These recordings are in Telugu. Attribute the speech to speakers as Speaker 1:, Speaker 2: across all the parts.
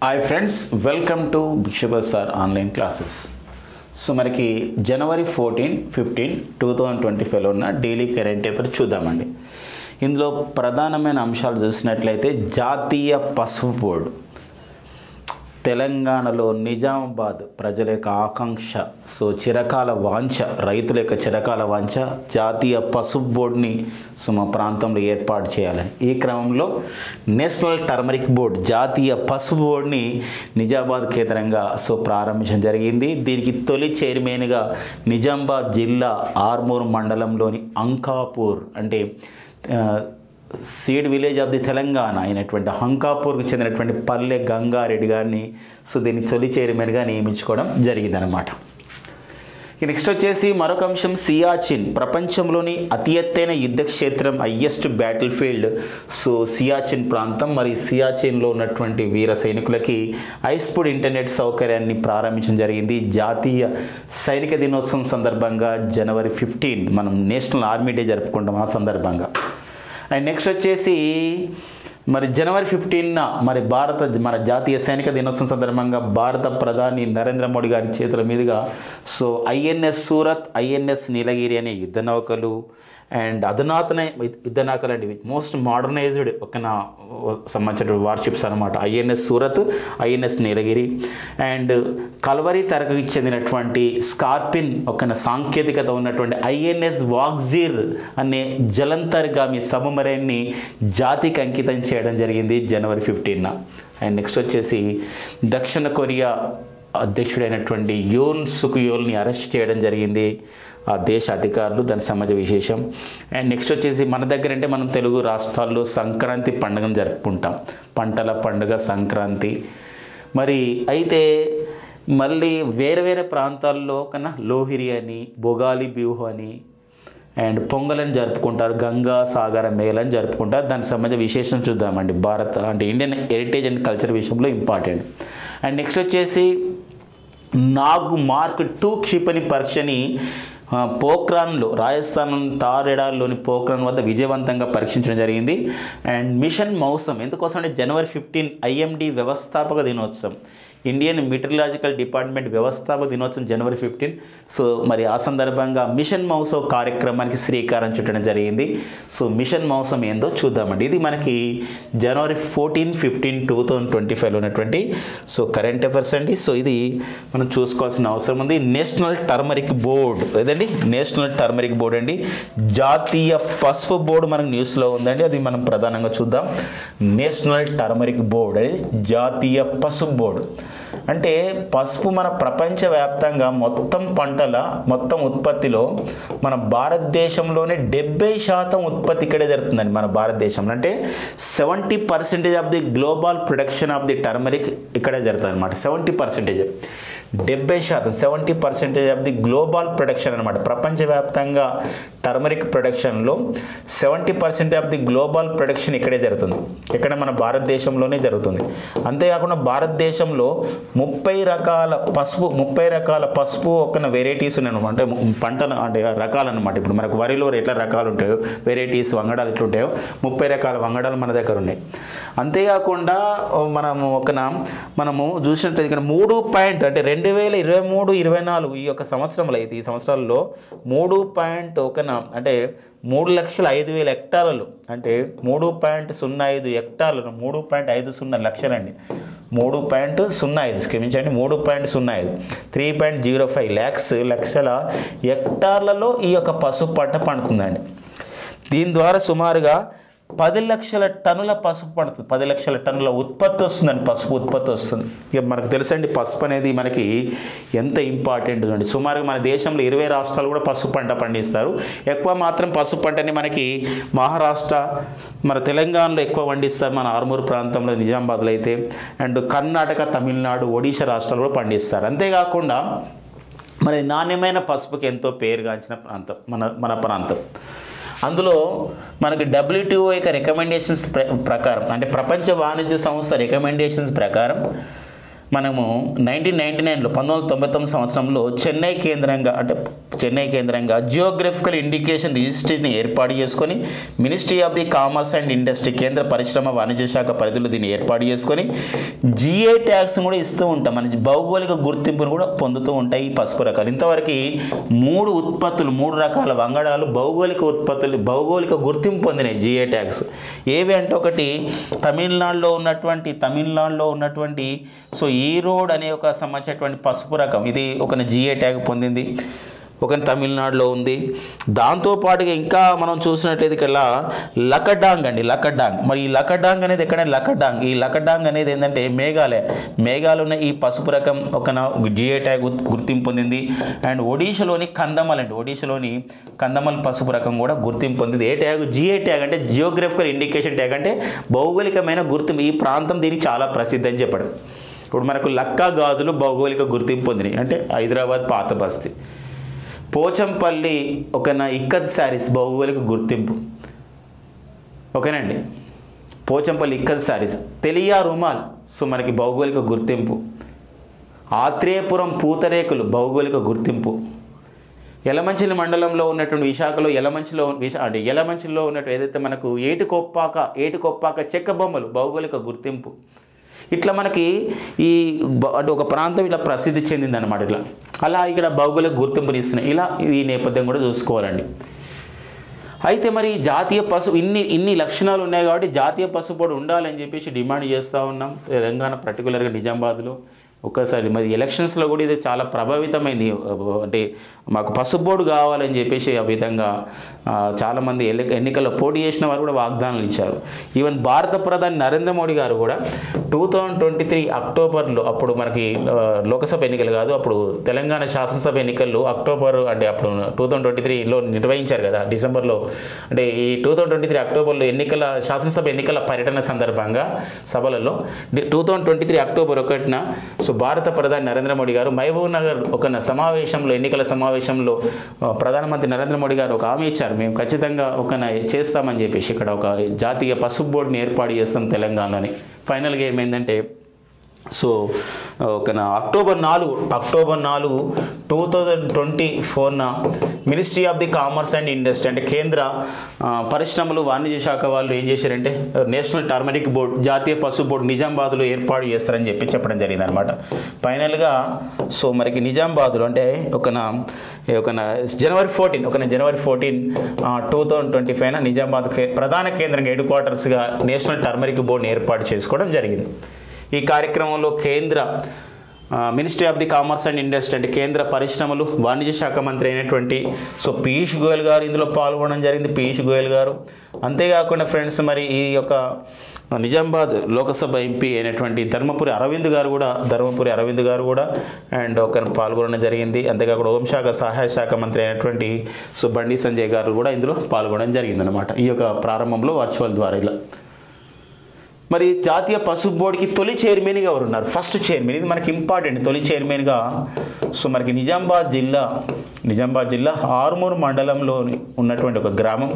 Speaker 1: Hi friends, welcome to Bhikshapathi sir online classes. So మనకి జనవరి 14, 15, 2025లో ఉన్న డైలీ కరెంట్ అఫైర్ చూద్దామండి. ఇందులో ప్రధానమైన అంశాలు చూసినట్లయితే జాతీయ పసుపు బోర్డు, తెలంగాణలో నిజామాబాద్ ప్రజల యొక్క ఆకాంక్ష, సో చిరకాల వాంఛ, రైతుల యొక్క చిరకాల వాంఛ జాతీయ పసుపు బోర్డుని మా ప్రాంతంలో ఏర్పాటు చేయాలని. ఈ క్రమంలో నేషనల్ టర్మరిక్ బోర్డు, జాతీయ పసుపు బోర్డుని నిజామాబాద్ కేంద్రంగా ప్రారంభించడం జరిగింది. దీనికి తొలి చైర్మన్గా నిజామాబాద్ జిల్లా ఆర్మూర్ మండలంలోని అంకాపూర్ అంటే seed village of the Telangana అయినటువంటి హంకాపూర్కు చెందినటువంటి పల్లె గంగారెడ్డి గారిని దీన్ని తొలి చైర్మన్గా నియమించుకోవడం జరిగిందనమాట. నెక్స్ట్ వచ్చేసి మరొక అంశం సియాచిన్, ప్రపంచంలోని అతి ఎత్తైన యుద్ధ క్షేత్రం, హైయెస్ట్ బ్యాటిల్ ఫీల్డ్. సియాచిన్ ప్రాంతం, మరి సియాచిన్లో ఉన్నటువంటి వీర సైనికులకి హైస్పీడ్ ఇంటర్నెట్ సౌకర్యాన్ని ప్రారంభించడం జరిగింది. జాతీయ సైనిక దినోత్సవం సందర్భంగా జనవరి 15 మనం నేషనల్ ఆర్మీ డే జరుపుకుంటాం. ఆ సందర్భంగా అండ్ నెక్స్ట్ వచ్చేసి మరి జనవరి 15న మన జాతీయ సైనిక దినోత్సవం సందర్భంగా భారత ప్రధాని నరేంద్ర మోడీ గారి చేతుల మీదుగా ఐఎన్ఎస్ సూరత్, ఐఎన్ఎస్ నీలగిరి అనే యుద్ధ నౌకలు అండ్ అధునాతన యుద్ధ నౌకలు అండి, మోస్ట్ మోడర్నైజ్డ్ సంబంధించిన వార్షిప్స్ అనమాట. INS Surat, INS Nilgiri and Calvary తరగతికి చెందినటువంటి స్కార్పిన్ సాంకేతికత ఉన్నటువంటి ఐఎన్ఎస్ వాగ్జీర్ అనే జలంతర్గామి సబ్మరైన్ని జాతికి అంకితం చేయడం జరిగింది జనవరి 15న. అండ్ నెక్స్ట్ వచ్చేసి దక్షిణ కొరియా అధ్యక్షుడైనటువంటి యోన్ సుక్ యోల్ని అరెస్ట్ చేయడం జరిగింది ఆ దేశ అధికారులు. దాని సమాజ విశేషం. అండ్ నెక్స్ట్ వచ్చేసి మన దగ్గర అంటే మనం తెలుగు రాష్ట్రాల్లో సంక్రాంతి పండుగను జరుపుకుంటాం, పంటల పండుగ సంక్రాంతి. మరి అయితే మళ్ళీ వేరే వేరే ప్రాంతాల్లో కన్నా లోహిరి అని, భోగాలి బిహు అని అండ్ పొంగలని జరుపుకుంటారు, గంగా సాగర మేళని జరుపుకుంటారు. దానికి సంబంధించిన విశేషం చూద్దామండి. భారత అంటే ఇండియన్ హెరిటేజ్ అండ్ కల్చర్ విషయంలో ఇంపార్టెంట్. అండ్ నెక్స్ట్ వచ్చేసి నాగ్ మార్క్ 2 క్షిపణి పరీక్షని పోఖ్రాన్లో, రాజస్థాన్ తారెడాల్లోని పోఖ్రాన్ వద్ద విజయవంతంగా పరీక్షించడం జరిగింది. అండ్ మిషన్ మౌసం ఎందుకోసం అంటే జనవరి 15 ఐఎండి వ్యవస్థాపక దినోత్సవం, ఇండియన్ మెటీరియలాజికల్ డిపార్ట్మెంట్ వ్యవస్థాపక దినోత్సవం జనవరి 15. మరి ఆ సందర్భంగా మిషన్ మౌసం కార్యక్రమానికి శ్రీకారం చుట్టడం జరిగింది. మిషన్ మౌసం ఏందో చూద్దామండి. ఇది మనకి జనవరి 14, 15, 2025లో ఉన్నటువంటి కరెంట్ అఫైర్స్ అండి. ఇది మనం చూసుకోవాల్సిన అవసరం ఉంది. నేషనల్ టర్మరిక్ బోర్డు ఏదండి, నేషనల్ టర్మరిక్ బోర్డు అండి, జాతీయ పసుపు బోర్డు మనకు న్యూస్లో ఉందండి. అది మనం ప్రధానంగా చూద్దాం. నేషనల్ టర్మరిక్ బోర్డు అనేది జాతీయ పసుపు బోర్డు. అంటే పసుపు మన ప్రపంచవ్యాప్తంగా మొత్తం పంటల మొత్తం ఉత్పత్తిలో మన భారతదేశంలోనే 70% ఉత్పత్తి ఇక్కడే జరుగుతుందండి. మన భారతదేశంలో అంటే 70% of the global production of the turmeric ఇక్కడే జరుగుతుంది అనమాట. 70%, 70% ఆఫ్ ది గ్లోబల్ ప్రొడక్షన్ అనమాట. ప్రపంచవ్యాప్తంగా టర్మరిక్ ప్రొడక్షన్లో 70% ఆఫ్ ది గ్లోబల్ ప్రొడక్షన్ ఇక్కడే జరుగుతుంది. ఇక్కడ మన భారతదేశంలోనే జరుగుతుంది. అంతేకాకుండా భారతదేశంలో 30 రకాల పసుపు ఒక వెరైటీస్ ఉన్నాయి అంటే పంటలు అంటే రకాలు అనమాట. ఇప్పుడు మనకు వరిలో ఎట్లా రకాలు ఉంటాయో, వెరైటీస్ వంగడాలు ఎట్లా ఉంటాయో 30 రకాల వంగడాలు మన దగ్గర ఉన్నాయి. అంతేకాకుండా మనము చూసినట్టు ఇక్కడ 3 అంటే 2023, 24 ఈ యొక్క సంవత్సరంలో అయితే ఈ సంవత్సరాల్లో 3.1 అంటే 3,05,000 హెక్టార్లు అంటే 3.05 హెక్టార్లు 3.50 లక్షలండి. 3.05 క్షమించండి 3.05 3.05 లక్షల హెక్టార్లలో ఈ యొక్క పసుపు పంట పండుతుందండి. దీని ద్వారా సుమారుగా 10 లక్షల టన్నుల పసుపు పడుతుంది. 10 లక్షల టన్నుల ఉత్పత్తి వస్తుందండి, పసుపు ఉత్పత్తి వస్తుంది. ఇక మనకు తెలుసండి పసుపు అనేది మనకి ఎంత ఇంపార్టెంట్ అండి. సుమారుగా మన దేశంలో 20 రాష్ట్రాలు కూడా పసుపు పంట పండిస్తారు. ఎక్కువ మాత్రం పసుపు పంటని మనకి మహారాష్ట్ర, మన తెలంగాణలో ఎక్కువ పండిస్తారు, మన ఆర్మూర్ ప్రాంతంలో నిజామాబాద్లో అయితే. అండ్ కర్ణాటక, తమిళనాడు, ఒడిశా రాష్ట్రాలు కూడా పండిస్తారు. అంతేకాకుండా మరి నాణ్యమైన పసుపుకి ఎంతో పేరుగాంచిన ప్రాంతం మన ప్రాంతం. అందులో మనకి WTO రికమెండేషన్స్ ప్రకారం అంటే ప్రపంచ వాణిజ్య సంస్థ రికమెండేషన్స్ ప్రకారం మనము 1999లో 1999 సంవత్సరంలో చెన్నై కేంద్రంగా జియోగ్రఫికల్ ఇండికేషన్ రిజిస్ట్రీని ఏర్పాటు చేసుకొని ministry of the commerce and industry కేంద్ర పరిశ్రమ వాణిజ్య శాఖ పరిధిలో దీన్ని ఏర్పాటు చేసుకొని జిఐ ట్యాగ్స్ కూడా ఇస్తూ ఉంటాం. మన భౌగోళిక గుర్తింపును కూడా పొందుతూ ఉంటాయి ఈ పసుపు రకాలు. ఇంతవరకు 3 రకాల వంగడాలు భౌగోళిక గుర్తింపు పొందినాయి జిఐ ట్యాగ్స్. ఏవి అంటే ఒకటి తమిళనాడులో ఉన్నటువంటి సో ఈరోడ్ అనే ఒక సంబంధించినటువంటి పసుపు రకం, ఇది ఒక జిఐ ట్యాగ్ పొందింది, ఒక తమిళనాడులో ఉంది. దాంతోపాటుగా ఇంకా మనం చూసినట్లయితే ఇక్కడ లకడాంగ్. మరి ఈ లకడాంగ్ అనేది ఎక్కడ? ఈ లకడాంగ్ అనేది ఏంటంటే మేఘాలయ ఉన్న ఈ పసుపు రకం ఒక జిఐ ట్యాగ్ గుర్తింపు పొందింది. అండ్ ఒడిశాలోని కందమల్ పసుపు రకం కూడా గుర్తింపు పొందింది. ఏ ట్యాగ్? జిఐ ట్యాగ్ అంటే జియోగ్రఫికల్ ఇండికేషన్ ట్యాగ్, అంటే భౌగోళికమైన గుర్తింపు. ఈ ప్రాంతం దీనికి చాలా ప్రసిద్ధి అని చెప్పడం. ఇప్పుడు మనకు లక్కా గాజులు భౌగోళిక గుర్తింపు పొందినాయి, అంటే హైదరాబాద్ పాత బస్తీ. పోచంపల్లి ఇక్కత్ శారీస్ భౌగోళిక గుర్తింపు, ఓకేనండి. పోచంపల్లి ఇక్కత్ శారీస్. తెలియా రుమాల్ సో మనకి భౌగోళిక గుర్తింపు. ఆత్రేయపురం పూతరేకులు భౌగోళిక గుర్తింపు. యలమంచిలి మండలంలో ఉన్నటువంటి విశాఖలో యలమంచిలో ఉన్నట్టు ఏదైతే మనకు ఏటికొప్పాక చెక్క బొమ్మలు భౌగోళిక గుర్తింపు. ఇట్లా మనకి అంటే ఒక ప్రాంతం ఇలా ప్రసిద్ధి చెందిందన్నమాట. అలా ఇక్కడ భౌగోళిక గుర్తింపుని ఇస్తున్నాయి. ఇలా ఈ నేపథ్యం కూడా చూసుకోవాలండి. అయితే మరి జాతీయ పసుపు ఇన్ని లక్షణాలు ఉన్నాయి కాబట్టి జాతీయ పసుపు బోర్డు ఉండాలని చెప్పేసి డిమాండ్ చేస్తూ ఉన్నాం. తెలంగాణ పర్టికులర్గా నిజామాబాద్లో ఒక్కసారి మరి ఎలక్షన్స్లో కూడా ఇది చాలా ప్రభావితమైంది. అంటే మాకు పసుపు బోర్డు కావాలని చెప్పేసి ఆ విధంగా చాలామంది ఎన్నికల్లో పోటీ చేసిన వారు కూడా వాగ్దానాలు ఇచ్చారు. ఈవెన్ భారత ప్రధాని నరేంద్ర మోడీ గారు కూడా 2023 అక్టోబర్లో, అప్పుడు మనకి లోకసభ ఎన్నికలు కాదు, అప్పుడు తెలంగాణ శాసనసభ ఎన్నికలు అక్టోబర్ అంటే అప్పుడు 2023లో నిర్వహించారు కదా డిసెంబర్లో. అంటే ఈ 2023 అక్టోబర్లో శాసనసభ ఎన్నికల పర్యటన సందర్భంగా సభలలో 2023 అక్టోబర్ 1న భారత ప్రధాని నరేంద్ర మోడీ గారు మహబూబ్ నగర్ ఎన్నికల సమావేశంలో ప్రధానమంత్రి నరేంద్ర మోడీ గారు ఒక హామీ ఇచ్చారు, మేము ఖచ్చితంగా చేస్తామని చెప్పేసి ఇక్కడ ఒక జాతీయ పసుపు బోర్డుని ఏర్పాటు చేస్తాం తెలంగాణలోని. ఫైనల్గా ఏమైందంటే October 4, 2024 ministry of the commerce and industry అంటే కేంద్ర పరిశ్రమలు వాణిజ్య శాఖ వాళ్ళు ఏం చేశారంటే నేషనల్ టర్మరిక్ బోర్డు, జాతీయ పసుపు బోర్డు నిజామాబాద్లో ఏర్పాటు చేస్తారని చెప్పడం జరిగింది అనమాట. ఫైనల్గా మనకి నిజామాబాద్లో అంటే జనవరి 14, 2025 నిజామాబాద్ ప్రధాన కేంద్రంగా హెడ్ క్వార్టర్స్గా నేషనల్ టర్మరిక్ బోర్డుని ఏర్పాటు చేసుకోవడం జరిగింది. ఈ కార్యక్రమంలో ministry of the commerce and industry అంటే కేంద్ర పరిశ్రమలు వాణిజ్య శాఖ మంత్రి అయినటువంటి పీయూష్ గోయల్ గారు ఇందులో పాల్గొనడం జరిగింది. పీయూష్ గోయల్ గారు అంతేకాకుండా ఫ్రెండ్స్ మరి ఈ యొక్క నిజామాబాద్ లోకసభ ఎంపీ అయినటువంటి ధర్మపురి అరవింద్ గారు కూడా అండ్ పాల్గొనడం జరిగింది. అంతేకాకుండా హోంశాఖ సహాయ శాఖ మంత్రి అయినటువంటి బండి సంజయ్ గారు కూడా ఇందులో పాల్గొనడం జరిగింది అనమాట. ఈ యొక్క ప్రారంభంలో వర్చువల్ ద్వారా ఇలా. మరి జాతీయ పసుపు బోర్డుకి తొలి చైర్మన్గా ఎవరు ఉన్నారు? ఫస్ట్ చైర్మన్, ఇది మనకి ఇంపార్టెంట్. తొలి చైర్మన్గా మనకి నిజామాబాద్ జిల్లా ఆర్మూర్ మండలంలో ఉన్నటువంటి ఒక గ్రామం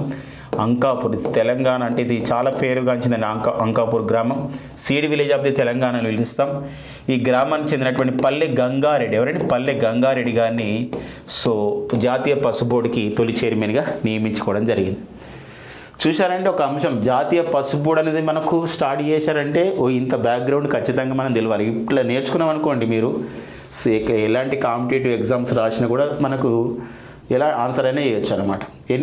Speaker 1: అంకాపూర్, తెలంగాణ. అంటే ఇది చాలా పేరుగాంచిందండి అంకాపూర్ గ్రామం. సీడ్ విలేజ్ ఆఫ్ ది తెలంగాణలో పిలుస్తాం. ఈ గ్రామానికి చెందినటువంటి పల్లె గంగారెడ్డి గారిని జాతీయ పసుపు బోర్డుకి తొలి చైర్మన్గా నియమించుకోవడం జరిగింది. చూశారంటే ఒక అంశం, జాతీయ పసుపు బోర్డు అనేది మనకు స్టార్ట్ చేశారంటే ఇంత బ్యాక్గ్రౌండ్ ఖచ్చితంగా మనం తెలియాలి. ఇట్లా నేర్చుకున్నాం అనుకోండి, మీరు ఎలాంటి కాంపిటేటివ్ ఎగ్జామ్స్ రాసినా కూడా మనకు ఎలా ఆన్సర్ అయినా చేయొచ్చు అనమాట.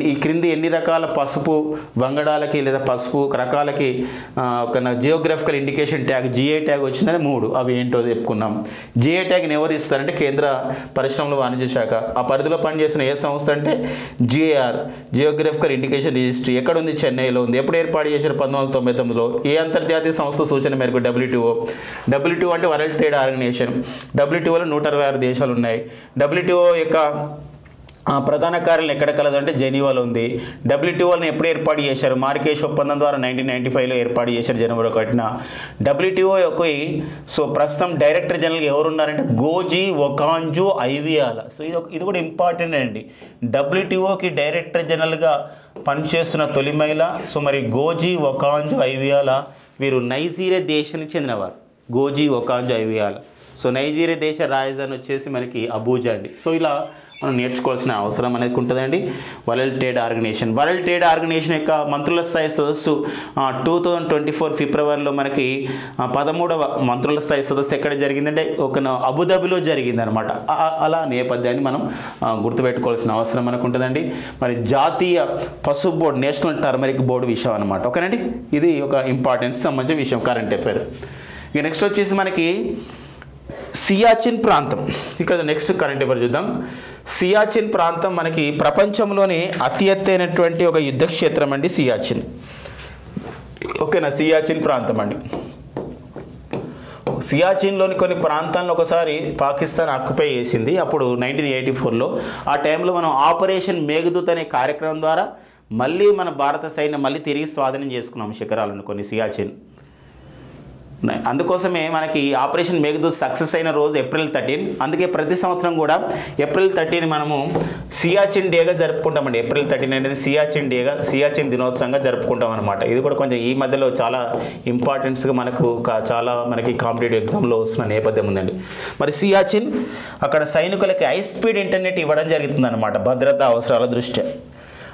Speaker 1: ఈ క్రింది ఎన్ని రకాల పసుపు వంగడాలకి లేదా పసుపు రకాలకి ఒక geographical indication tag GI tag వచ్చిందని 3, అవి ఏంటో చెప్పుకున్నాం. జిఐ ట్యాగ్ని ఎవరు ఇస్తారంటే కేంద్ర పరిశ్రమల వాణిజ్య శాఖ. ఆ పరిధిలో పనిచేస్తున్న ఏ సంస్థ అంటే జిఐఆర్, జియోగ్రఫికల్ ఇండికేషన్ రిజిస్ట్రీ. ఎక్కడ ఉంది? చెన్నైలో ఉంది. ఎప్పుడు ఏర్పాటు చేశారు? 1999లో. ఏ అంతర్జాతీయ సంస్థ సూచన మేరకు? డబ్ల్యూటీఓ అంటే వరల్డ్ ట్రేడ్ ఆర్గనైజేషన్. డబ్ల్యూటీఓలో 126 దేశాలు ఉన్నాయి. డబ్ల్యూటీఓ యొక్క ప్రధాన కార్యాలయం ఎక్కడ కలదు అంటే జెనీవాలో ఉంది. డబ్ల్యూటీఓని ఎప్పుడు ఏర్పాటు చేశారు? మార్కేష్ ఒప్పందం ద్వారా 1995లో ఏర్పాటు చేశారు జనవరి 1న. డబ్ల్యూటీఓ యొక్క ప్రస్తుతం డైరెక్టర్ జనరల్గా ఎవరు ఉన్నారంటే గోజీ ఒకాంజో ఐవియాలా. ఇది కూడా ఇంపార్టెంట్ అండి. డబ్ల్యూటీఓకి డైరెక్టర్ జనరల్గా పనిచేస్తున్న తొలి మహిళ మరి గోజీ ఒకాంజో ఐవియాలా. వీరు నైజీరియా దేశానికి చెందినవారు. గోజీ ఒకాంజో ఐవియాలా సో నైజీరియా దేశ రాజధాని వచ్చేసి మనకి అబూజా అండి. సో ఇలా మనం నేర్చుకోవాల్సిన అవసరం అనేది ఉంటుందండి. వరల్డ్ ట్రేడ్ ఆర్గనైజేషన్ యొక్క మంత్రుల స్థాయి సదస్సు 2024 ఫిబ్రవరిలో మనకి 13వ మంత్రుల స్థాయి సదస్సు ఎక్కడ జరిగిందంటే ఒక అబుదాబిలో జరిగిందనమాట. అలా నేపథ్యాన్ని మనం గుర్తుపెట్టుకోవాల్సిన అవసరం మనకు ఉంటుందండి. మరి జాతీయ పసుపు బోర్డు, నేషనల్ టర్మరిక్ బోర్డు విషయం అనమాట. ఓకేనండి, ఇది ఒక ఇంపార్టెన్స్ సంబంధించిన విషయం, కరెంట్ అఫైర్. ఇక నెక్స్ట్ వచ్చేసి మనకి సియాచిన్ ప్రాంతం. ఇక్కడ నెక్స్ట్ కరెంట్ అఫైర్ చూద్దాం. సియాచిన్ ప్రాంతం మనకి ప్రపంచంలోనే అతి ఎత్తైనటువంటి ఒక యుద్ధ క్షేత్రం అండి సియాచిన్. ఓకేనా, సియాచిన్ ప్రాంతం అండి. సియాచిన్లోని కొన్ని ప్రాంతాలను ఒకసారి పాకిస్తాన్ ఆక్యుపై చేసింది అప్పుడు 1984లో. ఆ టైంలో మనం ఆపరేషన్ మేఘదూత్ అనే కార్యక్రమం ద్వారా మళ్ళీ మన భారత సైన్యం మళ్ళీ తిరిగి స్వాధీనం చేసుకున్నాం శిఖరాలను కొన్ని సియాచిన్. అందుకోసమే మనకి ఆపరేషన్ మేఘదూత్ సక్సెస్ అయిన రోజు ఏప్రిల్ 13. అందుకే ప్రతి సంవత్సరం కూడా ఏప్రిల్ 13 మనము సియాచిన్ డేగా జరుపుకుంటామండి. ఏప్రిల్ 13 అనేది సియాచిన్ దినోత్సవంగా జరుపుకుంటాం అనమాట. ఇది కూడా కొంచెం ఈ మధ్యలో చాలా ఇంపార్టెన్స్గా మనకి కాంపిటేటివ్ ఎగ్జామ్లో వస్తున్న నేపథ్యం ఉందండి. మరి సియాచిన్ అక్కడ సైనికులకి హై స్పీడ్ ఇంటర్నెట్ ఇవ్వడం జరుగుతుందన్నమాట భద్రతా అవసరాల దృష్ట్యా.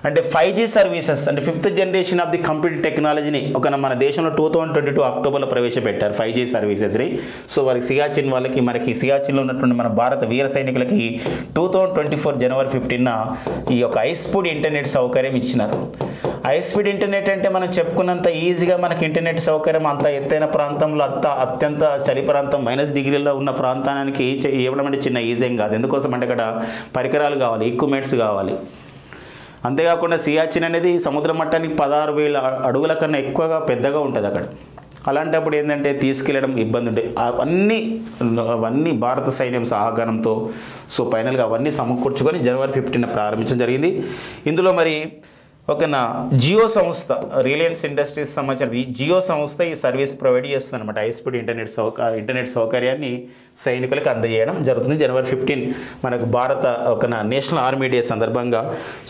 Speaker 1: అంటే 5G సర్వీసెస్ అంటే 5th generation of the computer టెక్నాలజీని మన దేశంలో 2022 అక్టోబర్లో ప్రవేశపెట్టారు 5G సర్వీసెస్ని. సో వారికి సియాచిన్ వాళ్ళకి మనకి సియాచిన్లో ఉన్నటువంటి మన భారత వీర సైనికులకి 2024 జనవరి 15న ఈ యొక్క హై స్పీడ్ ఇంటర్నెట్ సౌకర్యం ఇచ్చినారు. హై స్పీడ్ ఇంటర్నెట్ అంటే మనం చెప్పుకున్నంత ఈజీగా మనకి ఇంటర్నెట్ సౌకర్యం అంత ఎత్తైన ప్రాంతంలో అత్యంత చలి ప్రాంతం -డిగ్రీల్లో ఉన్న ప్రాంతానికి ఇవ్వడం అంటే చిన్న ఈజీ కాదు. ఎందుకోసం అంటే అక్కడ పరికరాలు కావాలి, ఎక్విప్మెంట్స్ కావాలి. అంతేకాకుండా సియాచిన్ అనేది సముద్ర మట్టానికి 16,000 అడుగుల కన్నా ఎక్కువగా పెద్దగా ఉంటుంది అక్కడ. అలాంటప్పుడు ఏంటంటే తీసుకెళ్ళడం ఇబ్బంది ఉంటాయి. అవన్నీ భారత సైన్యం సహకారంతో సో ఫైనల్గా అవన్నీ సమకూర్చుకొని జనవరి 15న ప్రారంభించడం జరిగింది. ఇందులో మరి జియో సంస్థ, రిలయన్స్ ఇండస్ట్రీస్ సంబంధించిన జియో సంస్థ ఈ సర్వీస్ ప్రొవైడ్ చేస్తుంది అనమాట. హై స్పీడ్ ఇంటర్నెట్ సౌకర్యాన్ని సైనికులకు అందజేయడం జరుగుతుంది. జనవరి 15 మనకు భారత నేషనల్ ఆర్మీ డే సందర్భంగా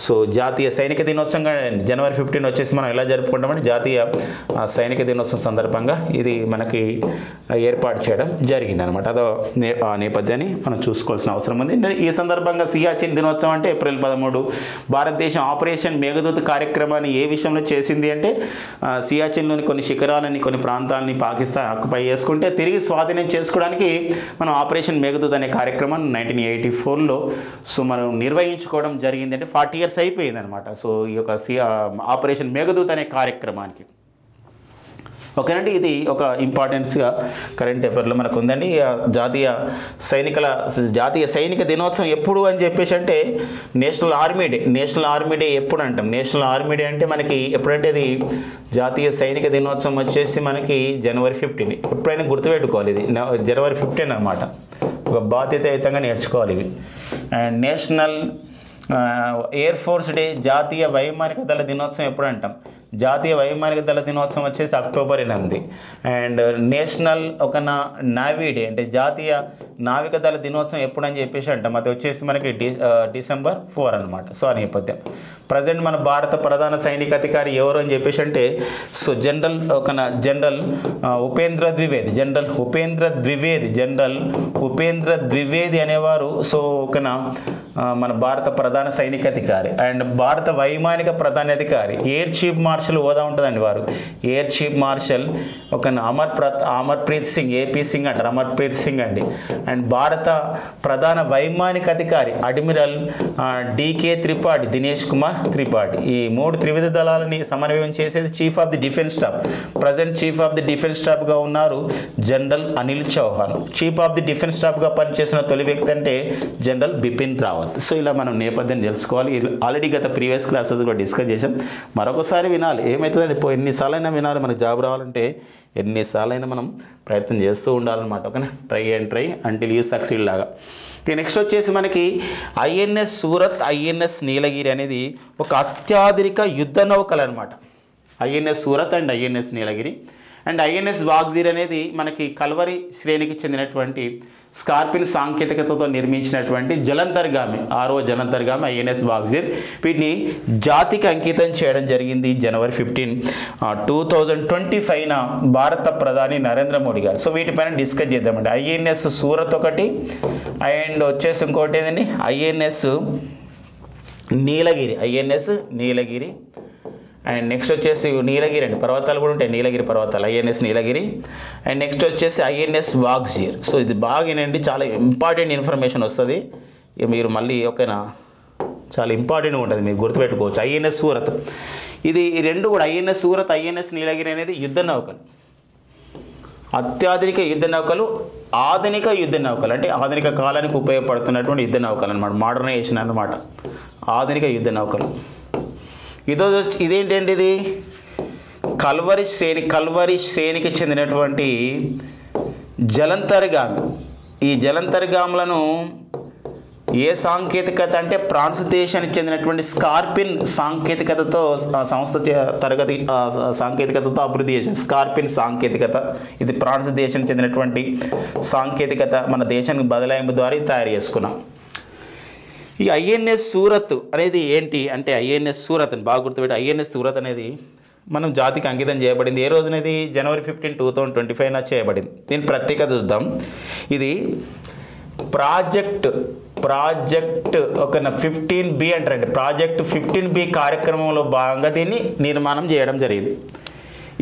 Speaker 1: సో జాతీయ సైనిక దినోత్సవంగా జనవరి 15 వచ్చేసి మనం ఎలా జరుపుకుంటామంటే జాతీయ సైనిక దినోత్సవం సందర్భంగా ఇది మనకి ఏర్పాటు చేయడం జరిగింది అనమాట. అదో ఆ నేపథ్యాన్ని మనం చూసుకోవాల్సిన అవసరం ఉంది. ఈ సందర్భంగా సియాచిన్ దినోత్సవం అంటే ఏప్రిల్ 13 భారతదేశం ఆపరేషన్ మేఘదూత్ కార్యక్రమాన్ని ఏ విషయంలో చేసింది అంటే సియాచిన్లోని కొన్ని శిఖరాలని కొన్ని ప్రాంతాలని పాకిస్తాన్ ఆక్యుపై చేసుకుంటే తిరిగి స్వాధీనం చేసుకోవడానికి మనం ఆపరేషన్ మేఘదూత్ అనే కార్యక్రమాన్ని 1984లో సో మనం నిర్వహించుకోవడం జరిగింది. అంటే 40 years అయిపోయింది అనమాట. సో ఈ యొక్క ఆపరేషన్ మేఘదూత్ అనే కార్యక్రమానికి. ఓకేనండి, ఇది ఒక ఇంపార్టెన్స్గా కరెంట్ అఫైర్లో మనకు ఉందండి. జాతీయ సైనిక దినోత్సవం ఎప్పుడు అని చెప్పేసి అంటే నేషనల్ ఆర్మీ డే ఎప్పుడు అంటాం? నేషనల్ ఆర్మీ డే అంటే మనకి ఎప్పుడంటే అది జాతీయ సైనిక దినోత్సవం వచ్చేసి మనకి జనవరి 15. ఎప్పుడైనా గుర్తుపెట్టుకోవాలి, ఇది జనవరి 15 అనమాట. ఒక బాధ్యతాయుతంగా నేర్చుకోవాలి ఇవి. And national air force day, జాతీయ వైమానిక దళ దినోత్సవం ఎప్పుడు అంటాం? జాతీయ వైమానిక దళ దినోత్సవం వచ్చేసి October 8. And national navy day అంటే జాతీయ నావిక దళ దినోత్సవం ఎప్పుడు అని చెప్పేసి అంటాం? అది వచ్చేసి మనకి December 4 అనమాట. సో ఆ నేపథ్యం ప్రజెంట్ మన భారత ప్రధాన సైనిక అధికారి ఎవరు అని చెప్పేసి అంటే సో జనరల్ ఉపేంద్ర ద్వివేది అనేవారు సో మన భారత ప్రధాన సైనిక అధికారి అండ్ భారత వైమానిక ప్రధానాధికారి, ఎయిర్ చీఫ్ మార్షల్ హోదా ఉంటుందండి వారు. Air chief marshal Amarpreet Singh, AP Singh అంటారు, అమర్ప్రీత్ సింగ్ అండి. అండ్ భారత ప్రధాన వైమానిక అధికారి అడ్మిరల్ డికే త్రిపాఠి, దినేష్ కుమార్ త్రిపాఠి. ఈ 3 త్రివిధ దళాలని సమన్వయం చేసేది chief of the defence staff. Present chief of the defence స్టాఫ్గా ఉన్నారు general Anil Chauhan. Chief of the defence స్టాఫ్గా పనిచేసిన తొలి వ్యక్తి అంటే జనరల్ బిపిన్ రావత్. సో ఇలా మనం నేపథ్యం తెలుసుకోవాలి. ఆల్రెడీ గత ప్రీవియస్ క్లాసెస్ కూడా డిస్కస్ చేసాం. మరొకసారి వినాలి, ఏమవుతుందంటే ఎన్నిసార్లైనా వినాలి. మనకు జాబ్ రావాలంటే ఎన్నిసార్లైనా మనం ప్రయత్నం చేస్తూ ఉండాలన్నమాట. ఓకేనా, ట్రై అంటిల్ యూ సక్సీడ్ లాగా. నెక్స్ట్ వచ్చేసి మనకి ఐఎన్ఎస్ సూరత్, ఐఎన్ఎస్ నీలగిరి అనేది ఒక అత్యాధునిక యుద్ధ నౌకలు అనమాట. INS Surat and INS Nilgiri. And INS Vagsheer అనేది మనకి కల్వరి శ్రేణికి చెందినటువంటి స్కార్పిన్ సాంకేతికతతో నిర్మించినటువంటి జలంతర్గామి 6వ జలంతర్గామి ఐఎన్ఎస్ వాగ్జీర్. వీటిని జాతికి అంకితం చేయడం జరిగింది January 15, 2025న భారత ప్రధాని నరేంద్ర మోడీ గారు. సో వీటిపైన డిస్కస్ చేద్దామండి. ఐఎన్ఎస్ సూరత్ ఒకటి, అండ్ వచ్చేసి ఇంకోటి ఏంటండి INS Nilgiri, INS Nilgiri. And next వచ్చేసి నీలగిరి అండి, పర్వతాలు కూడా ఉంటాయి, నీలగిరి పర్వతాలు, ఐఎన్ఎస్ నీలగిరి. అండ్ నెక్స్ట్ వచ్చేసి ఐఎన్ఎస్ వాగ్జీర్. సో ఇది బాగానండి, చాలా ఇంపార్టెంట్ ఇన్ఫర్మేషన్ వస్తుంది. మీరు మళ్ళీ ఓకేనా, చాలా ఇంపార్టెంట్గా ఉంటుంది, మీరు గుర్తుపెట్టుకోవచ్చు. ఐఎన్ఎస్ సూరత్, ఇది రెండు కూడా ఐఎన్ఎస్ సూరత్, ఐఎన్ఎస్ నీలగిరి అనేది యుద్ధ నౌకలు, అత్యాధునిక యుద్ధ నౌకలు, ఆధునిక యుద్ధ నౌకలు అంటే ఆధునిక కాలానికి ఉపయోగపడుతున్నటువంటి యుద్ధ నౌకలు అనమాట, మోడర్నైజేషన్ అన్నమాట, ఆధునిక యుద్ధ నౌకలు. ఇదేంటండి, ఇది కల్వరి శ్రేణికి చెందినటువంటి జలంతర్గామి. ఈ జలంతర్గాములను ఏ సాంకేతికత అంటే ఫ్రాన్స్ దేశానికి చెందినటువంటి స్కార్పిన్ సాంకేతికతతో సాంకేతికతతో అభివృద్ధి చేసింది. స్కార్పిన్ సాంకేతికత, ఇది ఫ్రాన్స్ దేశానికి చెందినటువంటి సాంకేతికత, మన దేశానికి బదలాయింపు ద్వారా తయారు చేసుకున్నాం. ఈ ఐఎన్ఎస్ సూరత్ అనేది ఏంటి అంటే, ఐఎన్ఎస్ సూరత్ అని బాగా గుర్తుపెట్టి, ఐఎన్ఎస్ సూరత్ అనేది మనం జాతికి అంకితం చేయబడింది. ఏ రోజునది January 15, 2025న చేయబడింది. దీని ప్రత్యేకత చూద్దాం. ఇది ప్రాజెక్ట్ ఒక 15B అంటారండి, ప్రాజెక్ట్ 15B కార్యక్రమంలో భాగంగా దీన్ని నిర్మాణం చేయడం జరిగింది.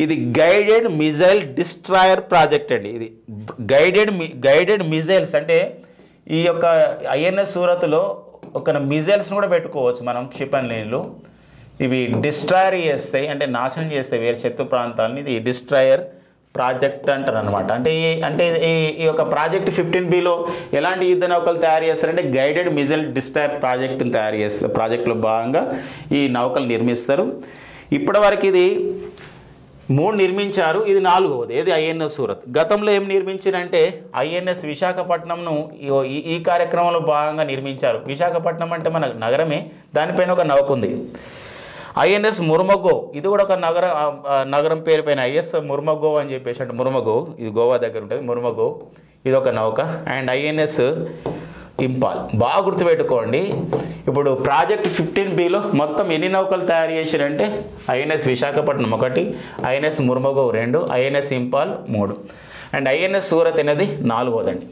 Speaker 1: ఇది గైడెడ్ మిజైల్ డిస్ట్రాయర్ ప్రాజెక్ట్ అండి. ఇది గైడెడ్ మిజైల్స్ అంటే ఈ యొక్క ఐఎన్ఎస్ సూరత్లో ఒక మిజైల్స్ని కూడా పెట్టుకోవచ్చు మనం, క్షిపణిలు. ఇవి డిస్ట్రాయర్ చేస్తాయి, అంటే నాశనం చేస్తాయి వేరే శత్రు ప్రాంతాలని. ఇది డిస్ట్రాయర్ ప్రాజెక్ట్ అంటారు అనమాట. అంటే ఈ యొక్క ప్రాజెక్ట్ 15Bలో ఎలాంటి యుద్ధ నౌకలు తయారు చేస్తారంటే గైడెడ్ మిజైల్ డిస్ట్రాయర్ ప్రాజెక్ట్ని తయారు చేస్తారు. ప్రాజెక్టులో భాగంగా ఈ నౌకలు నిర్మిస్తారు. ఇప్పటివరకు ఇది 3 నిర్మించారు, ఇది 4వది. ఏది ఐఎన్ఎస్ సూరత్. గతంలో ఏం నిర్మించారంటే ఐఎన్ఎస్ విశాఖపట్నంను ఈ కార్యక్రమంలో భాగంగా నిర్మించారు. విశాఖపట్నం అంటే మన నగరమే, దానిపైన ఒక నౌక ఉంది. ఐఎన్ఎస్ ముర్మగో, ఇది కూడా ఒక నగరం పేరు పైన ఐఎస్ ముర్మగో అని చెప్పేసి, అంటే ముర్మగో ఇది గోవా దగ్గర ఉంటుంది, ముర్మగో ఇది ఒక నౌక. అండ్ ఐఎన్ఎస్ ఇంపాల్, బాగా గుర్తుపెట్టుకోండి. ఇప్పుడు ప్రాజెక్ట్ 15Bలో మొత్తం ఎన్ని నౌకలు తయారు చేశారంటే INS Visakhapatnam 1, INS Mormugao 2, INS Imphal 3, and INS Surat అనేది 4వదండి.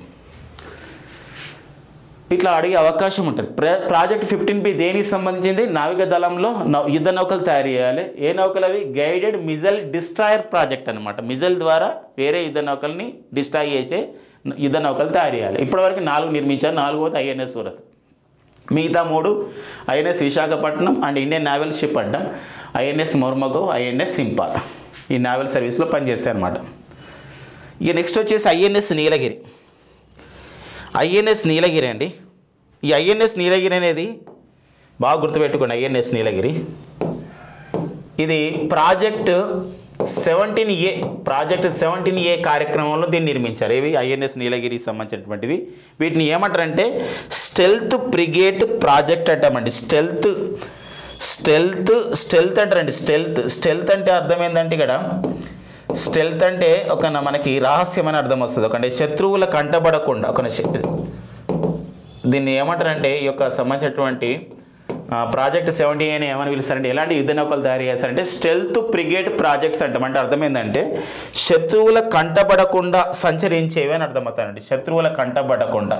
Speaker 1: ఇట్లా అడిగే అవకాశం ఉంటుంది. ప్రాజెక్ట్ 15B దేనికి సంబంధించింది? నావిక దళంలో యుద్ధ నౌకలు తయారు చేయాలి. ఏ నౌకలు అవి? గైడెడ్ మిజైల్ డిస్ట్రాయర్ ప్రాజెక్ట్ అనమాట. మిజైల్ ద్వారా వేరే యుద్ధ నౌకల్ని డిస్ట్రాయ్ చేసే యుద్ధ నౌకలు తయారు చేయాలి. ఇప్పటివరకు 4 నిర్మించారు. 4వది ఐఎన్ఎస్ సూరత్. మిగతా 3 INS Visakhapatnam and Indian naval ship అంటాం, ఐఎన్ఎస్ ముర్మగో, ఐఎన్ఎస్ ఇంపాల్, ఈ నేవల్ సర్వీస్లో పనిచేస్తాయి అన్నమాట. ఇక నెక్స్ట్ వచ్చేసి ఐఎన్ఎస్ నీలగిరి. ఐఎన్ఎస్ నీలగిరి అండి. ఈ ఐఎన్ఎస్ నీలగిరి అనేది బాగా గుర్తుపెట్టుకోండి. ఐఎన్ఎస్ నీలగిరి ఇది ప్రాజెక్ట్ 17A కార్యక్రమంలో దీన్ని నిర్మించారు. ఇవి ఐఎన్ఎస్ నీలగిరికి సంబంధించినటువంటివి. వీటిని ఏమంటారంటే స్టెల్త్ ఫ్రిగేట్ ప్రాజెక్ట్ అంటామండి. స్టెల్త్ అంటారండి. స్టెల్త్ అంటే అర్థం ఏంటంటే, ఇక్కడ స్టెల్త్ అంటే మనకి రహస్యం అని అర్థం వస్తుంది. అంటే శత్రువుల కంటబడకుండా దీన్ని ఏమంటారంటే ఈ యొక్క సంబంధించినటువంటి ప్రాజెక్ట్ 17A అని ఏమని పిలుస్తారంటే, ఎలాంటి యుద్ధ నౌకలు తయారు చేస్తారంటే స్టెల్త్ ఫ్రిగేట్ ప్రాజెక్ట్స్ అంటాం. అంటే అర్థం ఏంటంటే శత్రువుల కంటబడకుండా సంచరించేవి అని అర్థమవుతారండి. శత్రువుల కంటబడకుండా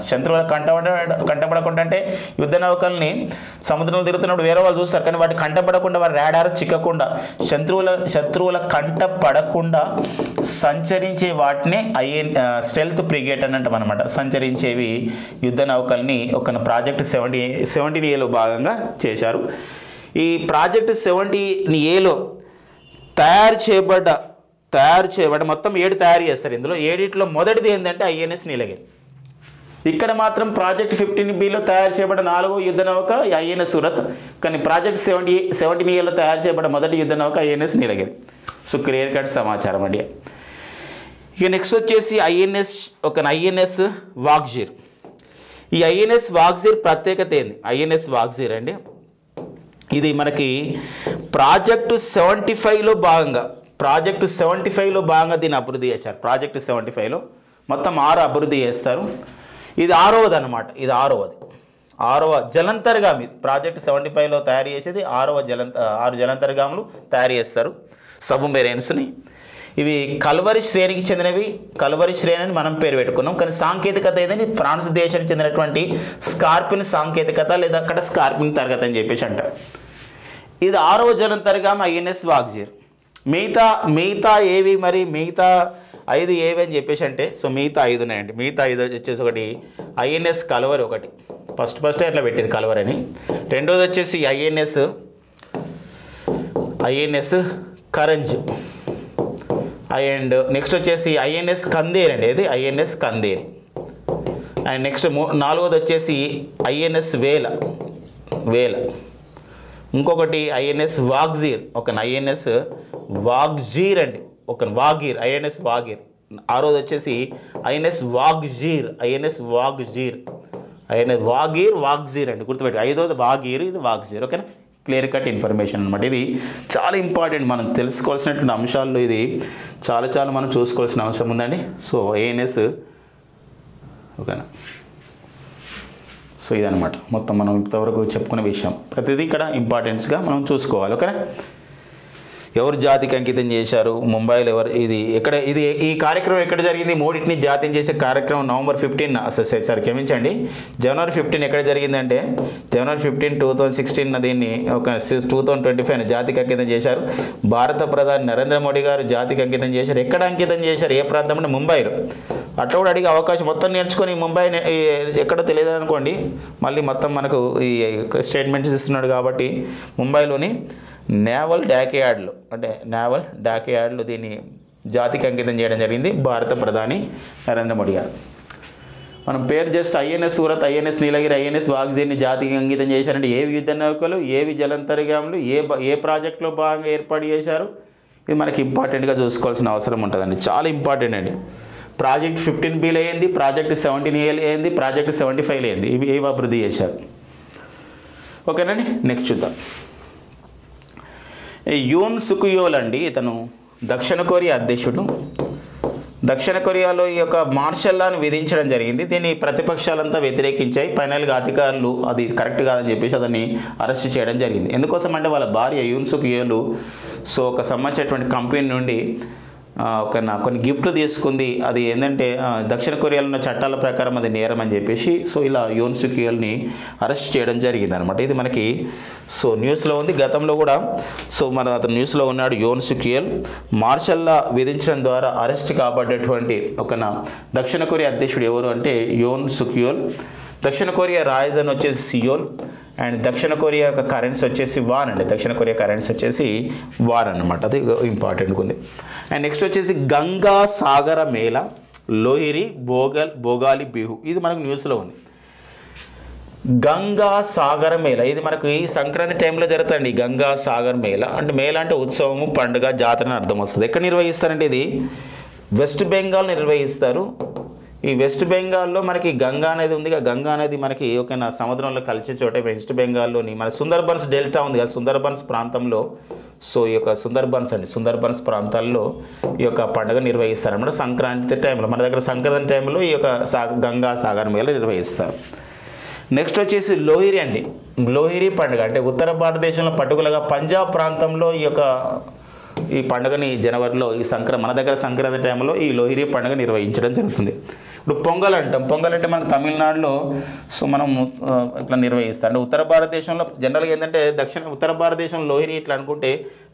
Speaker 1: అంటే యుద్ధ నౌకల్ని సముద్రంలో తిరుగుతున్నప్పుడు వేరే వాళ్ళు చూస్తారు, కానీ వాటి కంటపడకుండా, వారి రాడార్ చిక్కకుండా, శత్రువుల కంటపడకుండా సంచరించే వాటిని స్టెల్త్ ఫ్రిగేట్ అని అంటాం అనమాట. సంచరించేవి యుద్ధ నౌకల్ని ఒక ప్రాజెక్ట్ 17Aలో భాగంగా చేశారు. ఈ ప్రాజెక్ట్ 17Aలో తయారు చేయబడ్డ మొత్తం 7 తయారు చేస్తారు. ఇందులో 7 మొదటిది ఏంటంటే ఐఎన్ఎస్ నీలగిరి. ఇక్కడ మాత్రం ప్రాజెక్ట్ 15Bలో తయారు చేయబడ్డ 4వ యుద్ధ నౌక ఐఎన్ఎస్ సూరత్, కానీ ప్రాజెక్ట్ 17Aలో తయారు చేయబడ్డ మొదటి యుద్ధ నౌక ఐఎన్ఎస్ నీలగిరి. సో క్లియర్ కట్ సమాచారం అండి. ఇక నెక్స్ట్ వచ్చేసి ఐఎన్ఎస్ వాగ్జీర్. ఈ ఐఎన్ఎస్ వాగ్జీర్ ప్రత్యేకత ఏంది? ఐఎన్ఎస్ వాగ్జీర్ అండి, ఇది మనకి ప్రాజెక్టు 75లో భాగంగా ప్రాజెక్టు 75లో భాగంగా దీన్ని అభివృద్ధి చేశారు. ప్రాజెక్టు 75లో మొత్తం 6 అభివృద్ధి చేస్తారు. ఇది 6వది అనమాట. ఇది 6వ జలంతర్గామి. ప్రాజెక్టు 75లో తయారు చేసేది 6 జలంతర్గాములు తయారు చేస్తారు, సబ్మెరైన్స్ని. ఇవి కల్వరి శ్రేణికి చెందినవి. కల్వరి శ్రేణి అని మనం పేరు పెట్టుకున్నాం, కానీ సాంకేతికత ఏదని ఫ్రాన్స్ దేశానికి చెందినటువంటి స్కార్పిన్ సాంకేతికత లేదా అక్కడ స్కార్పిన్ తరగతి అని చెప్పేసి అంటారు. ఇది 6వ జలంతర్గామి ఐఎన్ఎస్ వాగ్జీర్. మిగతా ఏవి మరి మిగతా 5 ఏవి అని చెప్పేసి అంటే, సో మిగతా 5 ఉన్నాయండి. మిగతా 5 వచ్చేసి ఒకటి ఐఎన్ఎస్ కల్వరి, ఒకటి ఫస్ట్ అట్లా పెట్టారు కల్వరి అని. రెండోది వచ్చేసి ఐఎన్ఎస్ కరంజ్. అండ్ నెక్స్ట్ వచ్చేసి ఐఎన్ఎస్ కందేర్ అండి. ఇది ఐఎన్ఎస్ కందేర్. అండ్ నెక్స్ట్ 4వది వచ్చేసి ఐఎన్ఎస్ వేల. ఇంకొకటి ఐఎన్ఎస్ వాగ్జీర్, ఒక ఐఎన్ఎస్ వాగ్జీర్ అండి, ఒక వాగీర్, ఐఎన్ఎస్ వాగీర్. 6వది వచ్చేసి ఐఎన్ఎస్ వాగ్జీర్ అండి, గుర్తుపెట్టి. 5వది వాగీర్, ఇది వాగ్జీర్. ఓకేనా, క్లియర్ కట్ ఇన్ఫర్మేషన్ అనమాట. ఇది చాలా ఇంపార్టెంట్, మనం తెలుసుకోవాల్సినటువంటి అంశాల్లో ఇది చాలా మనం చూసుకోవాల్సిన అవసరం ఉందండి. సో ఐఎన్ఎస్, ఓకేనా. సో ఇదనమాట మొత్తం మనం ఇంతవరకు చెప్పుకునే విషయం. ప్రతిదీ ఇక్కడ ఇంపార్టెన్స్గా మనం చూసుకోవాలి. ఓకేనా. ఎవరు జాతికి అంకితం చేశారు, ముంబైలో ఎవరు, ఇది ఈ కార్యక్రమం ఎక్కడ జరిగింది? మూడింటిని జాతీయం చేసే కార్యక్రమం నవంబర్ 15 క్షమించండి, జనవరి 15 ఎక్కడ జరిగిందంటే జనవరి 15, 2016 దీన్ని ఒక 2025 జాతికి అంకితం చేశారు. భారత ప్రధాని నరేంద్ర మోడీ గారు జాతికి అంకితం చేశారు. ఎక్కడ అంకితం చేశారు, ఏ ప్రాంతంలో? ముంబైలో. అట్లా కూడా అడిగే అవకాశం, మొత్తం నేర్చుకొని ముంబై ఎక్కడో తెలియదు అనుకోండి, మళ్ళీ మొత్తం మనకు ఈ స్టేట్మెంట్స్ ఇస్తున్నాడు కాబట్టి ముంబైలోని నేవల్ డాక్యార్డ్లో దీన్ని జాతికి అంకితం చేయడం జరిగింది భారత ప్రధాని నరేంద్ర మోడీ గారు. మనం పేరు జస్ట్ ఐఎన్ఎస్ సూరత్, ఐఎన్ఎస్ నీలగిరి, ఐఎన్ఎస్ వాగ్జీర్ని జాతికి అంకితం చేశారంటే ఏవి యుద్ధ నౌకలు, ఏవి జలంతర్గాములు, ఏ ప్రాజెక్టులో భాగంగా ఏర్పాటు చేశారు, ఇది మనకి ఇంపార్టెంట్గా చూసుకోవాల్సిన అవసరం ఉంటుందండి. చాలా ఇంపార్టెంట్ అండి. ప్రాజెక్ట్ 15Bలో అయింది, ప్రాజెక్ట్ 17A అయింది, ప్రాజెక్ట్ 75లో అయింది. ఇవి ఏవి అభివృద్ధి చేశారు. ఓకేనండి, నెక్స్ట్ చూద్దాం. యూన్ సుకుయోల్ అండి, ఇతను దక్షిణ కొరియా అధ్యక్షుడు. దక్షిణ కొరియాలో ఈ యొక్క మార్షల్ లాను విధించడం జరిగింది. దీన్ని ప్రతిపక్షాలంతా వ్యతిరేకించాయి. ఫైనల్గా అధికారులు అది కరెక్ట్ కాదని చెప్పేసి అతన్ని అరెస్ట్ చేయడం జరిగింది. ఎందుకోసం అంటే వాళ్ళ భార్య యూన్ సుకుయోల్ సో ఒక సంబంధించినటువంటి కంపెనీ నుండి కొన్ని గిఫ్ట్లు తీసుకుంది. అది ఏంటంటే దక్షిణ కొరియాలో ఉన్న చట్టాల ప్రకారం అది నేరం అని చెప్పేసి సో ఇలా యూన్ సుకుయోల్ని అరెస్ట్ చేయడం జరిగింది అనమాట. ఇది మనకి సో న్యూస్లో ఉంది. గతంలో కూడా సో అతను న్యూస్లో ఉన్నాడు. యూన్ సుకుయోల్ మార్షల్ లా విధించడం ద్వారా అరెస్ట్ కాబడ్డటువంటి దక్షిణ కొరియా అధ్యక్షుడు ఎవరు అంటే యూన్ సుకుయోల్. దక్షిణ కొరియా రాజధాని వచ్చేసి సియోల్ అండ్ దక్షిణ కొరియా యొక్క కరెన్సీ వచ్చేసి వాన్ అండి. దక్షిణ కొరియా కరెన్సీ వచ్చేసి వాన్ అనమాట. అది ఇంపార్టెంట్గా ఉంది. అండ్ నెక్స్ట్ వచ్చేసి గంగా సాగర మేళ, లోహిరి, భోగాలి బిహు. ఇది మనకు న్యూస్లో ఉంది. గంగా సాగర మేళ ఇది మనకు ఈ సంక్రాంతి టైంలో జరుగుతుంది. గంగా సాగర్ మేళ అంటే మేళ అంటే ఉత్సవము, పండుగ, జాతర అని అర్థం వస్తుంది. ఎక్కడ నిర్వహిస్తారంటే ఇది వెస్ట్ బెంగాల్ నిర్వహిస్తారు. ఈ వెస్ట్ బెంగాల్లో మనకి గంగా అనేది ఉంది. గంగా అనేది మనకి ఓకేనా సముద్రంలో కలిసే చోట వెస్ట్ బెంగాల్లోని మన సుందర్బన్స్ డెల్టా ఉంది కదా, సుందర్బన్స్ ప్రాంతంలో సో ఈ యొక్క సుందర్బన్స్ ప్రాంతాల్లో ఈ యొక్క పండుగ నిర్వహిస్తారన్నమాట. సంక్రాంతి టైంలో మన దగ్గర సంక్రాంతి టైంలో ఈ యొక్క గంగా సాగర్ మేళ నిర్వహిస్తారు. నెక్స్ట్ వచ్చేసి లోహిరి అండి. లోహిరి పండుగ అంటే ఉత్తర భారతదేశంలో పర్టికులర్గా పంజాబ్ ప్రాంతంలో ఈ పండుగని జనవరిలో మన దగ్గర సంక్రాంతి టైంలో ఈ లోహిరి పండుగ నిర్వహించడం జరుగుతుంది. ఇప్పుడు పొంగల్ అంటాం. పొంగల్ అంటే మన తమిళనాడులో సో మనం ఇట్లా నిర్వహిస్తాం. అంటే ఉత్తర భారతదేశంలో జనరల్గా ఏంటంటే ఉత్తర భారతదేశంలో లోహిరి ఇట్లా అనుకుంటే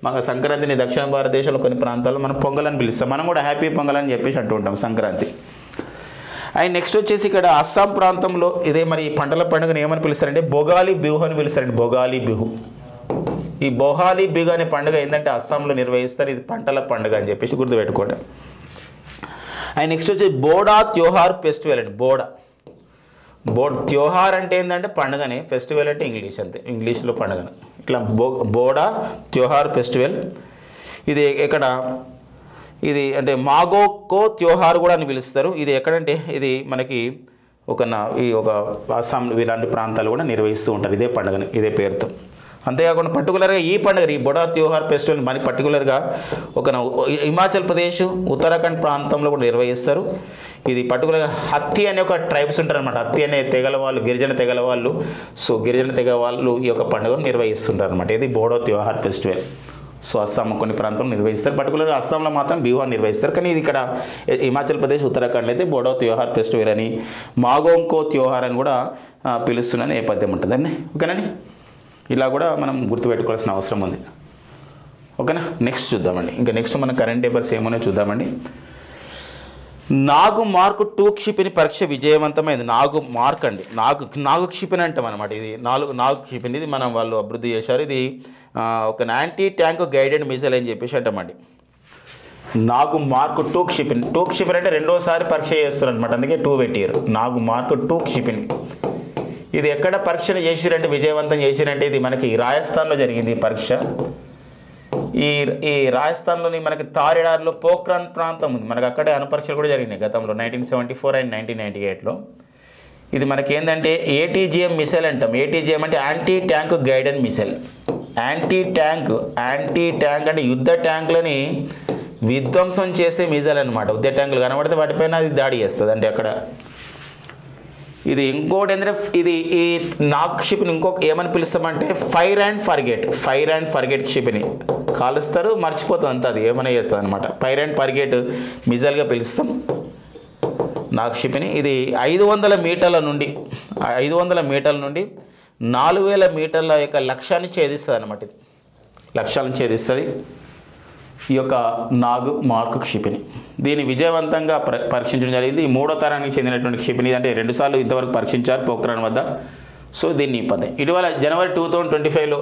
Speaker 1: మన సంక్రాంతిని దక్షిణ భారతదేశంలో కొన్ని ప్రాంతాల్లో మనం పొంగల్ అని పిలుస్తాం. మనం కూడా హ్యాపీ పొంగల్ అని చెప్పేసి అంటూ ఉంటాం సంక్రాంతి. అండ్ నెక్స్ట్ వచ్చేసి ఇక్కడ అస్సాం ప్రాంతంలో ఇదే మరి పంటల పండుగను ఏమని పిలుస్తారంటే భోగాలి బిహు అని పిలుస్తారండి. భోగాలి బిహు. ఈ భోగాలి బిహు అనే పండుగ ఏంటంటే అస్సాంలో నిర్వహిస్తారు. ఇది పంటల పండుగ అని చెప్పేసి గుర్తుపెట్టుకోండి. అండ్ నెక్స్ట్ వచ్చి బోడా త్యోహార్ ఫెస్టివల్ అండి. త్యోహార్ అంటే ఏంటంటే పండుగనే, ఫెస్టివల్ అంటే ఇంగ్లీష్ అంతే, ఇంగ్లీష్లో పండుగ. ఇట్లా బోడా త్యోహార్ ఫెస్టివల్. ఇది ఇది అంటే మాగోకో త్యోహార్ కూడా అని పిలుస్తారు. ఇది ఎక్కడంటే ఇది మనకి ఒక అస్సాం ఇలాంటి ప్రాంతాలు కూడా నిర్వహిస్తూ ఉంటారు ఇదే పండుగని, ఇదే పేరుతో. అంతేకాకుండా పర్టికులర్గా ఈ పండుగ ఈ బొడా త్యోహార్ ఫెస్టివల్ మనకి పర్టికులర్గా ఒక హిమాచల్ ప్రదేశ్ ఉత్తరాఖండ్ ప్రాంతంలో కూడా నిర్వహిస్తారు. ఇది పర్టికులర్గా హత్తి అనే ఒక ట్రైబ్స్ ఉంటారు అనమాట. హత్తి అనే తెగల వాళ్ళు, గిరిజన తెగల వాళ్ళు. సో గిరిజన తెగ వాళ్ళు ఈ యొక్క పండుగను నిర్వహిస్తుంటారు అనమాట. ఇది బోడో త్యోహార్ ఫెస్టివల్. సో అస్సాం కొన్ని ప్రాంతంలో నిర్వహిస్తారు. పర్టికులర్గా అస్సాంలో మాత్రం బిహు నిర్వహిస్తారు. కానీ ఇది ఇక్కడ హిమాచల్ ప్రదేశ్ ఉత్తరాఖండ్లో అయితే బోడో త్యోహార్ ఫెస్టివల్ అని, మాగోంకో త్యోహార్ అని కూడా పిలుస్తున్న నేపథ్యం ఉంటుందండి. ఓకేనండి, ఇలా కూడా మనం గుర్తుపెట్టుకోవాల్సిన అవసరం ఉంది. ఓకేనా, నెక్స్ట్ చూద్దామండి. ఇంకా నెక్స్ట్ మన కరెంట్ పేపర్స్ ఏమన్నాయో చూద్దామండి. నాగు మార్క్ 2 క్షిపణి పరీక్ష విజయవంతమైంది. నాగు మార్క్ అండి, నాగు క్షిపణి అంటాం అనమాట. ఇది నాగు క్షిపణి, ఇది మనం వాళ్ళు అభివృద్ధి చేశారు. ఇది ఒక యాంటీ ట్యాంక్ గైడెడ్ మిసైల్ అని చెప్పేసి అంటామండి. నాగు మార్క్ 2 క్షిపణి. 2 క్షిపణి అంటే రెండోసారి పరీక్ష చేస్తారు అనమాట, అందుకే 2 పెట్టారు. నాగు మార్క్ 2 క్షిపణి. ఇది ఎక్కడ పరీక్షలు చేసిరంటే, విజయవంతం చేసిరంటే, ఇది మనకి రాజస్థాన్లో జరిగింది ఈ పరీక్ష. ఈ రాజస్థాన్లోని మనకి తారెడార్లో పోఖ్రాన్ ప్రాంతం ఉంది. మనకు అక్కడే అణుపరీక్షలు కూడా జరిగినాయి గతంలో 1974 అండ్ 1998లో. ఇది మనకి ఏంటంటే ఏటీజీఎం మిసైల్ అంటాం. ఏటీజీఎం అంటే anti tank guided missile. Anti tank అంటే యుద్ధ ట్యాంకులని విధ్వంసం చేసే మిసైల్ అనమాట. యుద్ధ ట్యాంకులు కనబడితే వాటిపైన అది దాడి చేస్తుంది. అంటే అక్కడ ఇది ఇంకోటి ఏంటంటే, ఇది ఈ నాగ్ క్షిపణి ఇంకొక ఏమని పిలుస్తామంటే ఫైర్ అండ్ ఫర్గెట్ క్షిపణి. కాలుస్తారు, మర్చిపోతుంది అంతా, అది ఏమైనా చేస్తుంది అనమాట. ఫైర్ అండ్ ఫర్గెట్ మిజైల్గా పిలుస్తాం నాగ్ క్షిపణి. ఇది 500 మీటర్ల నుండి 4000 మీటర్ల యొక్క లక్ష్యాన్ని ఛేదిస్తుంది అనమాట. ఇది లక్ష్యాలను ఛేదిస్తుంది ఈ యొక్క నాగు మార్క్ క్షిపణి. దీన్ని విజయవంతంగా పరీక్షించడం జరిగింది. ఈ 3వ తరానికి చెందినటువంటి క్షిపణి, అంటే 2 సార్లు ఇంతవరకు పరీక్షించారు పోఖ్రాన్ వద్ద. సో దీన్ని ఇటీవల జనవరి 2025లో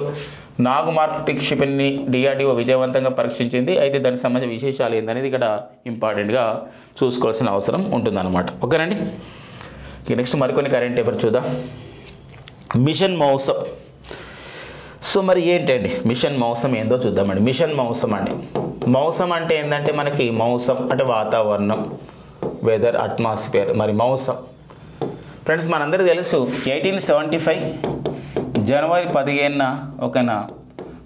Speaker 1: నాగు మార్క్ 2 క్షిపణిని డిఆర్డిఓ విజయవంతంగా పరీక్షించింది. అయితే దానికి సంబంధించిన విశేషాలు ఏంటనేది ఇక్కడ ఇంపార్టెంట్గా చూసుకోవాల్సిన అవసరం ఉంటుందన్నమాట. ఓకేనండి, నెక్స్ట్ మరికొన్ని కరెంట్ పేపర్ చూద్దాం. మిషన్ మౌసం. సో మరి ఏంటండి మిషన్ మౌసం ఏందో చూద్దామండి. మిషన్ మౌసం అండి, మౌసం అంటే ఏంటంటే మనకి మౌసం అంటే వాతావరణం, వెదర్, అట్మాస్ఫియర్. మరి మౌసం ఫ్రెండ్స్ మనందరికీ తెలుసు 1875 జనవరి 15న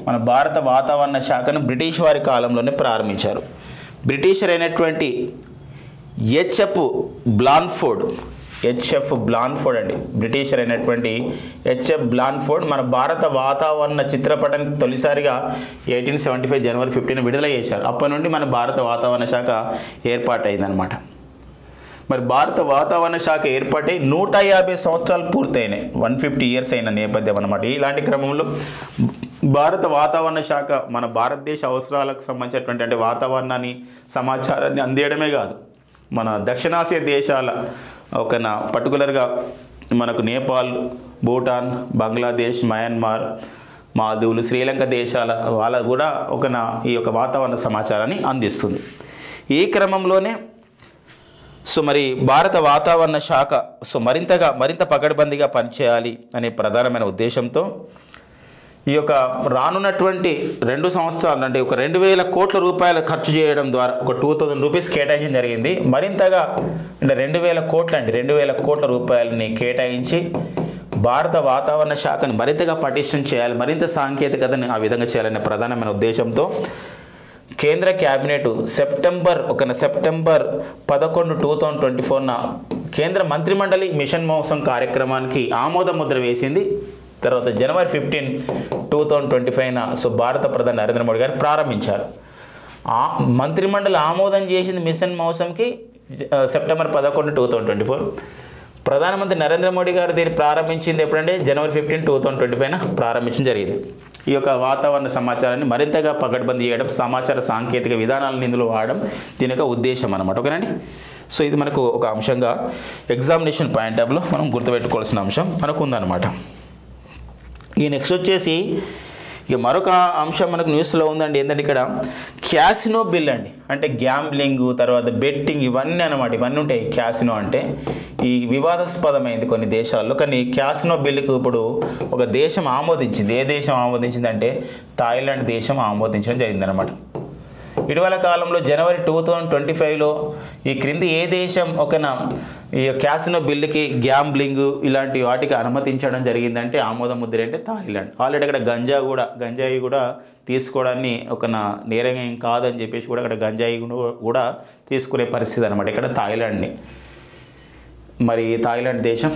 Speaker 1: మన భారత వాతావరణ శాఖను బ్రిటిష్ వారి కాలంలోనే ప్రారంభించారు. బ్రిటిషర్ అయినటువంటి హెచ్ఎఫ్ బ్లాన్ఫోర్డ్ అండి, బ్రిటిషర్ అయినటువంటి హెచ్ఎఫ్ బ్లాన్ఫోర్డ్ మన భారత వాతావరణ చిత్రపటానికి తొలిసారిగా 1875 జనవరి 15 విడుదల చేశారు. అప్పటి నుండి మన భారత వాతావరణ శాఖ ఏర్పాటైందనమాట. మరి భారత వాతావరణ శాఖ ఏర్పాటై 150 సంవత్సరాలు పూర్తయినాయి, 150 ఇయర్స్ అయిన నేపథ్యం అనమాట. ఇలాంటి క్రమంలో భారత వాతావరణ శాఖ మన భారతదేశ అవసరాలకు సంబంధించినటువంటి అంటే వాతావరణాన్ని సమాచారాన్ని అందియడమే కాదు, మన దక్షిణాసియా దేశాల పర్టికులర్గా మనకు నేపాల్, భూటాన్, బంగ్లాదేశ్, మయన్మార్, మాల్దీవులు, శ్రీలంక దేశాల వాళ్ళ కూడా ఈ యొక్క వాతావరణ సమాచారాన్ని అందిస్తుంది. ఈ క్రమంలోనే మరి భారత వాతావరణ శాఖ మరింత పకడ్బందీగా పనిచేయాలి అనే ప్రధానమైన ఉద్దేశంతో ఈ యొక్క రానున్నటువంటి 2 సంవత్సరాలు అంటే 2000 కోట్ల రూపాయలు ఖర్చు చేయడం ద్వారా 2000 రూపీస్ కేటాయించడం జరిగింది. మరింతగా అంటే 2000 కోట్ల రూపాయలని కేటాయించి భారత వాతావరణ శాఖను మరింతగా పటిష్టం చేయాలి, మరింత సాంకేతికతని ఆ విధంగా చేయాలనే ప్రధానమైన ఉద్దేశంతో కేంద్ర క్యాబినెట్ సెప్టెంబర్ 11, 2024న కేంద్ర మంత్రిమండలి మిషన్ మౌసం కార్యక్రమానికి ఆమోద ముద్ర వేసింది. తర్వాత జనవరి 15, 2025న భారత ప్రధాని నరేంద్ర మోడీ గారు ప్రారంభించారు. మంత్రిమండలి ఆమోదం చేసింది మిషన్ మౌసంకి సెప్టెంబర్ 11, 2024. ప్రధానమంత్రి నరేంద్ర మోడీ గారు దీన్ని ప్రారంభించింది ఎప్పుడంటే జనవరి 15, 2025న ప్రారంభించడం జరిగింది. ఈ యొక్క వాతావరణ సమాచారాన్ని మరింతగా పకడ్బందీ చేయడం, సమాచార సాంకేతిక విధానాలను ఇందులో వాడడం దీని యొక్క ఉద్దేశం అన్నమాట. ఓకేనండి, సో ఇది మనకు ఒక అంశంగా ఎగ్జామినేషన్ పాయింట్ ఆఫ్లో మనం గుర్తుపెట్టుకోవాల్సిన అంశం మనకు ఉందన్నమాట. ఈ నెక్స్ట్ వచ్చేసి ఇక మరొక అంశం మనకు న్యూస్లో ఉందండి. ఏంటంటే ఇక్కడ క్యాసినో బిల్ అండి, అంటే గ్యాంబ్లింగ్, తర్వాత బెట్టింగ్, ఇవన్నీ అనమాట. ఇవన్నీ ఉంటాయి. క్యాసినో అంటే ఈ వివాదాస్పదమైంది కొన్ని దేశాల్లో, కానీ క్యాసినో బిల్లుకు ఇప్పుడు ఒక దేశం ఆమోదించింది. ఏ దేశం ఆమోదించింది అంటే థాయిలాండ్ దేశం ఆమోదించడం జరిగిందనమాట. ఇటీవల కాలంలో జనవరి 2025లో ఈ క్రింది ఏ దేశం ఈ క్యాసినో బిల్లుకి గ్యాంబ్లింగ్ ఇలాంటి వాటికి అనుమతించడం జరిగిందంటే ఆమోద ముద్ర అంటే థాయిలాండ్. ఆల్రెడీ అక్కడ గంజాయి కూడా తీసుకోవడాన్ని ఒక నేరంగా ఏం కాదని చెప్పేసి కూడా అక్కడ గంజాయి కూడా తీసుకునే పరిస్థితి అనమాట ఇక్కడ థాయిలాండ్ని. మరి థాయిలాండ్ దేశం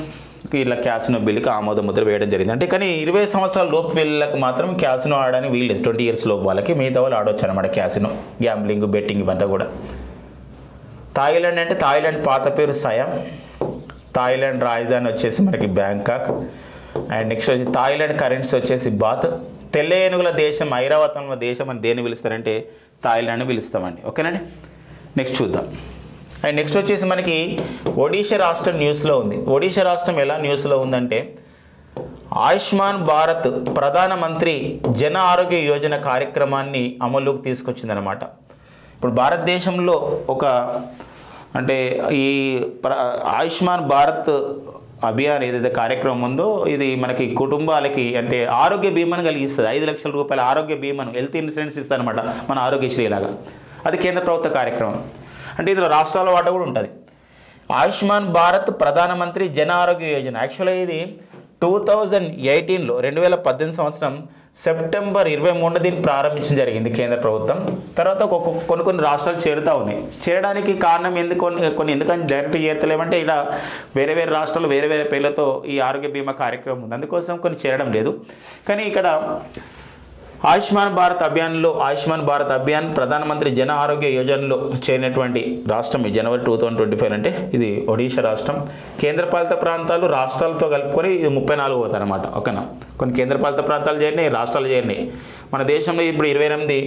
Speaker 1: ఇలా క్యాసినో బిల్లుకి ఆమోద ముద్ర వేయడం జరిగింది. అంటే కానీ 20 సంవత్సరాల లోపు పిల్లలకు మాత్రం క్యాసినో ఆడడానికి వీల్లేదు. 20 years లోపు వాళ్ళకి, మిగతా వాళ్ళు ఆడవచ్చు అనమాట క్యాసినో, గ్యాంబ్లింగ్, బెట్టింగ్ ఇవంతా కూడా. థాయిలాండ్ అంటే థాయిలాండ్ పాత పేరు సయాం. థాయిలాండ్ రాజధాని వచ్చేసి మనకి బ్యాంకాక్. అండ్ నెక్స్ట్ వచ్చి థాయిలాండ్ కరెన్సీ వచ్చేసి బాత్. తెల్ల ఏనుగుల దేశం, ఐరావతంలో దేశం అని దేన్ని పిలుస్తారంటే థాయిలాండ్ని పిలుస్తామండి. ఓకేనండి, నెక్స్ట్ చూద్దాం. అండ్ నెక్స్ట్ వచ్చేసి మనకి ఒడిషా రాష్ట్రం న్యూస్లో ఉంది. ఒడిషా రాష్ట్రం ఎలా న్యూస్లో ఉందంటే ఆయుష్మాన్ భారత్ ప్రధానమంత్రి జన ఆరోగ్య యోజన కార్యక్రమాన్ని అమలులోకి తీసుకొచ్చిందనమాట. ఇప్పుడు భారతదేశంలో అంటే ఈ ఆయుష్మాన్ భారత్ అభియాన్ ఏదైతే కార్యక్రమం ఉందో ఇది మనకి కుటుంబాలకి అంటే ఆరోగ్య బీమాను కలిగిస్తుంది. 5 లక్షల రూపాయల ఆరోగ్య బీమాను, హెల్త్ ఇన్సూరెన్స్ ఇస్తుంది అనమాట మన ఆరోగ్యశ్రీ లాగా. అది కేంద్ర ప్రభుత్వ కార్యక్రమం. అంటే ఇందులో రాష్ట్రాల వాటా కూడా ఉంటుంది. ఆయుష్మాన్ భారత్ ప్రధానమంత్రి జన ఆరోగ్య యోజన యాక్చువల్గా ఇది 2018లో 2018 సంవత్సరం సెప్టెంబర్ 23 దీన్ని ప్రారంభించడం జరిగింది కేంద్ర ప్రభుత్వం. తర్వాత కొన్ని రాష్ట్రాలు చేరుతూ ఉన్నాయి. చేరడానికి కారణం కొన్ని ఎందుకని డైరెక్ట్ చేరతలేమంటే ఇలా వేరే రాష్ట్రాలు వేరే పేర్లతో ఈ ఆరోగ్య బీమా కార్యక్రమం ఉంది, అందుకోసం కొన్ని చేరడం లేదు. కానీ ఇక్కడ ఆయుష్మాన్ భారత్ అభియాన్ ప్రధానమంత్రి జన ఆరోగ్య యోజనలో చేరినటువంటి రాష్ట్రం ఈ జనవరి 2025 అంటే ఇది ఒడిషా రాష్ట్రం. కేంద్రపాలిత ప్రాంతాలు రాష్ట్రాలతో కలుపుకొని ఇది 34 అవుతాయి అనమాట. ఓకేనా, కొన్ని కేంద్రపాలిత ప్రాంతాలు చేరినాయి, రాష్ట్రాలు చేరినాయి. మన దేశంలో ఇప్పుడు 28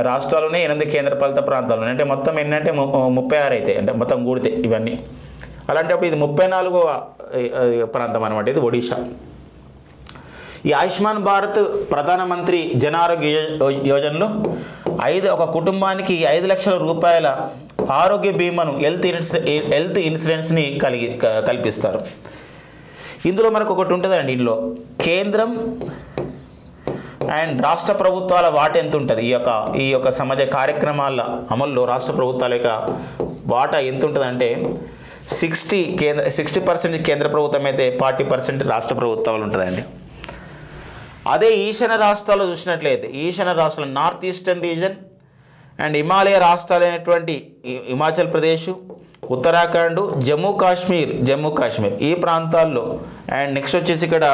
Speaker 1: రాష్ట్రాలునే 8 కేంద్రపాలిత ప్రాంతాలు ఉన్నాయి. అంటే మొత్తం ఏంటంటే 36 అవుతాయి, అంటే మొత్తం కూడితే ఇవన్నీ. అలాంటప్పుడు ఇది 34వ ప్రాంతం అనమాట, ఇది ఒడిషా. ఈ ఆయుష్మాన్ భారత్ ప్రధానమంత్రి జన ఆరోగ్య యోజనలో ఒక కుటుంబానికి 5 లక్షల రూపాయల ఆరోగ్య బీమాను, హెల్త్ ఇన్సూరెన్స్ని కల్పిస్తారు. ఇందులో మనకు ఒకటి ఉంటుందండి, ఇందులో కేంద్రం అండ్ రాష్ట్ర ప్రభుత్వాల వాటా ఎంత ఉంటుంది, ఈ యొక్క సమాజ కార్యక్రమాల అమల్లో రాష్ట్ర ప్రభుత్వాల యొక్క వాటా ఎంత ఉంటుందంటే 60% కేంద్ర ప్రభుత్వం అయితే 40% రాష్ట్ర ప్రభుత్వాలు ఉంటుందండి. అదే ఈశాన్య రాష్ట్రాల్లో చూసినట్లయితే ఈశాన్య రాష్ట్రాలు north eastern region and Himalaya రాష్ట్రాలైనటువంటి హిమాచల్ ప్రదేశ్, ఉత్తరాఖండ్, జమ్మూ కాశ్మీర్ ఈ ప్రాంతాల్లో అండ్ నెక్స్ట్ వచ్చేసి ఇక్కడ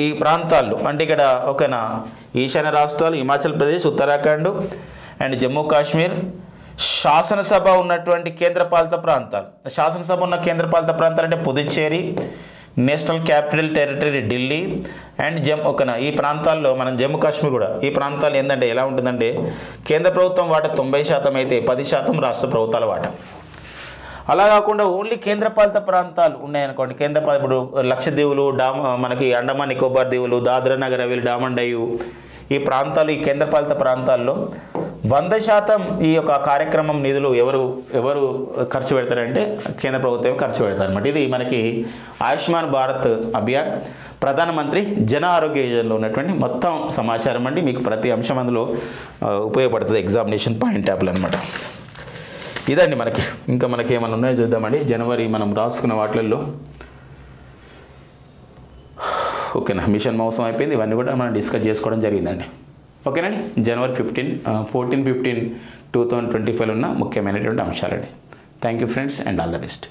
Speaker 1: ఈ ప్రాంతాల్లో అంటే ఇక్కడ ఈశాన్య రాష్ట్రాలు హిమాచల్ ప్రదేశ్, ఉత్తరాఖండ్ అండ్ జమ్మూ కాశ్మీర్ శాసనసభ ఉన్నటువంటి కేంద్రపాలిత ప్రాంతాలు. శాసనసభ ఉన్న కేంద్రపాలిత ప్రాంతాలు అంటే Puducherry, national capital territory Delhi and ఈ ప్రాంతాల్లో మనం జమ్మూ కాశ్మీర్ కూడా, ఈ ప్రాంతాలు ఏంటంటే ఎలా ఉంటుందంటే కేంద్ర ప్రభుత్వం వాటా 90% అయితే 10% రాష్ట్ర ప్రభుత్వాల వాటా. అలా కాకుండా ఓన్లీ కేంద్రపాలిత ప్రాంతాలు ఉన్నాయనుకోండి, ఇప్పుడు లక్షద్వీపులు, మనకి అండమాన్ నికోబార్ దీవులు, దాద్రా నగర్ హవేలీ, డామన్ డయ్యు ఈ ప్రాంతాలు, ఈ కేంద్రపాలిత ప్రాంతాల్లో 100% ఈ యొక్క కార్యక్రమం నిధులు ఎవరు ఖర్చు పెడతారంటే కేంద్ర ప్రభుత్వం ఖర్చు పెడతారు అనమాట. ఇది మనకి ఆయుష్మాన్ భారత్ అభియాన్ ప్రధానమంత్రి జన ఆరోగ్య యోజనలో ఉన్నటువంటి మొత్తం సమాచారం అండి. మీకు ప్రతి అంశం అందులో ఉపయోగపడుతుంది, ఎగ్జామినేషన్ పాయింట్ ట్యాబ్లు అనమాట. ఇదండి మనకి ఏమైనా ఉన్నాయో చూద్దామండి. జనవరి మనం రాసుకున్న వాటిల్లో ఓకేనా, మిషన్ మోసం అయిపోయింది, ఇవన్నీ కూడా మనం డిస్కస్ చేసుకోవడం జరిగిందండి. ఓకేనండి, జనవరి 14-15, 2025 ఉన్న ముఖ్యమైనటువంటి అంశాలండి. Thank you friends and all the best.